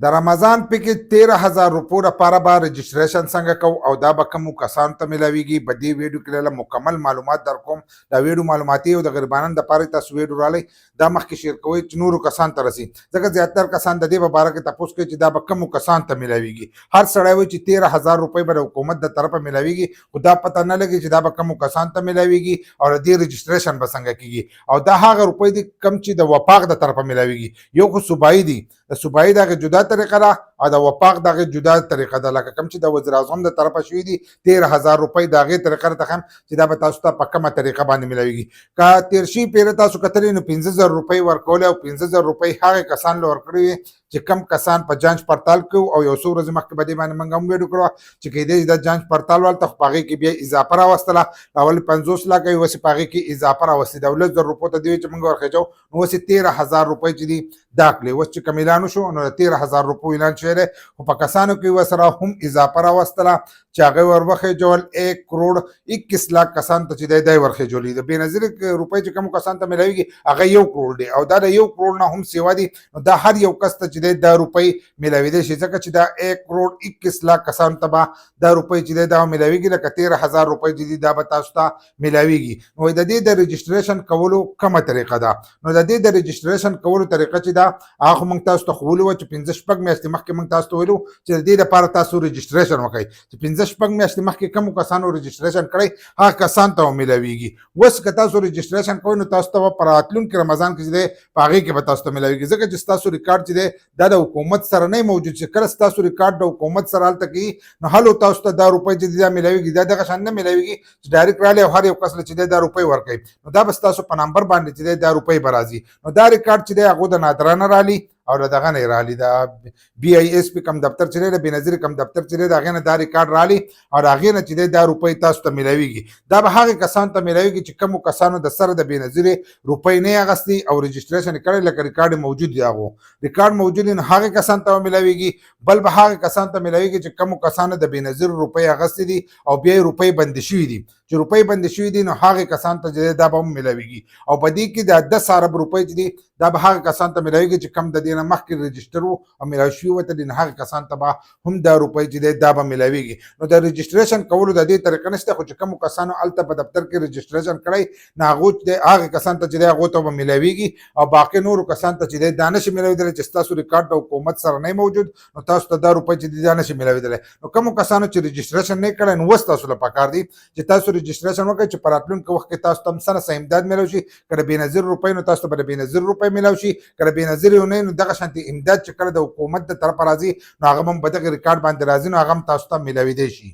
د رمضان پیکج 13,000 روپو لپاره به رجسټریشن څنګه کوو او دا به کومو کسانو ته میلاویږي. په دې ویډیو کې له مکمل معلومات در کوم. دا ویډیو معلوماتي او د غریبانو دپاره تاسو ویډیو رالی دا مخکې شیر کوئ چې نورو کسانو ته رسي، ځکه زیاتر کسان د دې په باره کې تپوس کوي چې دا به کومو کسانو ته میلاویږي. هر سړی وایي چې 13,000 روپۍ به د حکومت د طرفه میلاویږي، خو دا پته نه لګي چې دا به کومو کسانو ته میلاویږي او د دې رجسټریشن به څنګه کیږي. او دا هغه روپۍ دي کوم چې د وفاق د طرفه میلاویږي. یو خو صوبایي دي، د صوبایي دغه جدا طریقه ده او د وفاق دغه جدا طریقه ده. لکه کوم چې د وزیراعظم د طرفه شوي دي 13,000 روپۍ د هغې طریقه راته ښیم چې دا به تاسو ته په کومه طریقه باندې میلاویږي. که تېر شوي پیره تاسو کتلې نو 15,000 روپۍ ورکولې او 15,000 روپۍ هغې کسان له ورکړې وې چې کم کسان په جانچ پړتال کوو. او یو څو ورځې مخکې په دې باندې موږ هم ویډیو کړو چې کیدای شي دا جانچ پړتال والته خو په هغې کې بیا اضافه راوستله. اول 50 لکه وي، اوس په هغې کې اضافه راوستې ده. 10,000 روپو ته دې وي چې موږ ورخېجو، نو اوس 13,000 روپۍ چې دي دا کړې. اوس چې کوم اعلان وشو نو د 13,000 روپو اعلان شوی دی، خو په کسانو کې ورسره هم اضافه راوستله چې هغې ور وخېجول 1 کروڑ 21 لاک کسانو ته چې دی دا یې ورخېجولي. د بېنظیرې روپۍ چې کومو کسانو ته میلاویږي هغه 1 کروڑ دی، او دا د 1 کروڑ نه هم سیوا دي. نو دا هر یو کس ته چې دی دا روپۍ میلاویدی شي، ځکه چې دا 1 کروڑ 21 لاک کسانو ته به دا روپۍ چې دی دا میلاویږي. لکه 13,000 روپۍ چې دي دا به تاسو ته میلاویږي. نو د دې د رجسټریشن کولو کومه طریقه ده؟ نو د دې د رجسټریشن کولو طریقه چې ده هغه خو موږ تاسو ته ښوولي وه چې 5-6 میاشتې مخکې موږ تاسو ته ویلو چې د دې لپاره تاسو رجسټریشن وکړئ. چې 5-6 میاشتې مخکې کومو کسانو رجسټریشن کړی هغه کسانو ته میلاویږي. اوس که تاسو رجسټریشن کوئ نو تاسو ته په راتلونکي رمضان کې چې دی په هغې کې به تاسو ته میلاویږي، ځکه چې ستاسو ریکارډ چې دی دا د حکومت سره نه موجود. چې کله ستاسو ریکارډ د حکومت سره هلته کېږي نو هلو تاسو ته دا روپۍ چې دي دا میلاویږي. دا دغه شان نه میلاویږي چې ډایرکټ رالی او هر یو کس له چې دی دا روپۍ ورکوي، نو دا به ستاسو په نمبر باندې چې دی دا روپۍ به راځي. نو دا ریکارډ چې دی هغو د نادرانه رالي او د دغه نه یې رالي، د BISP کم دفتر چې دی د بېنظیرې کم دفتر چې دی د هغې نه دا ریکارډ رالي او د هغې نه چې دی دا روپۍ تاسو ته میلاویږي. دا به هغې کسانو ته میلاویږي چې کومو کسانو د سره د بېنظیرې روپۍ نه یې اخیستې او رجسټریشن یې کړی، لکه ریکارډ یې موجود دی. هغو ریکارډ موجود دی نو هغې کسانو ته به میلاویږي. بل به هغې کسانو ته میلاویږي چې کومو کسانو د بېنظیرې روپۍ اخیستې دي او بیا یې روپۍ بندې شوي دي. چې روپۍ بندې شوي دي نو هغې کسانو ته چې دی دا به هم میلاویږي. او په دې کې د 10 ارب روپۍ چې دي دا به هغه کسانو ته میلاویږي چې کم د دې نه مخکې رجسټر وو او میلاو شوي ورته دي، نو هغه کسانو ته به هم دا روپۍ چې دی دا به میلاویږي. نو د رجسټریشن کولو د دې طریقه نشته، خو چې کومو کسانو هلته په دفتر کې رجسټریشن کړی نو هغو چې دی هغې کسانو ته چې دی هغو ته به میلاویږي. او باقي نورو کسانو ته چې دی دا نشي میلاویدلی چې ستاسو ریکارډ د حکومت سره نه موجود، نو تاسو ته دا روپۍ چې دی دا نشي میلاویدلی. نو کومو کسانو چې رجسټریشن نه کړی نو اوس تاسو له پکار دي چې تاسو رجسټریشن وکړئ چې په راتلونکي وخت کې تاسو ته هم څه نه څه امداد میلاو شي. که د بېنظیرې روپۍ نو تاسو ته به د بېنظیرې روپۍ میلاو شي، که د بېنظیرې نه نو دغه شانتې امداد چې کله د حکومت د طرفه راځي نو هغه هم په دغه ریکارډ باندې راځي، نو هغه هم تاسو ته میلاویدی شي.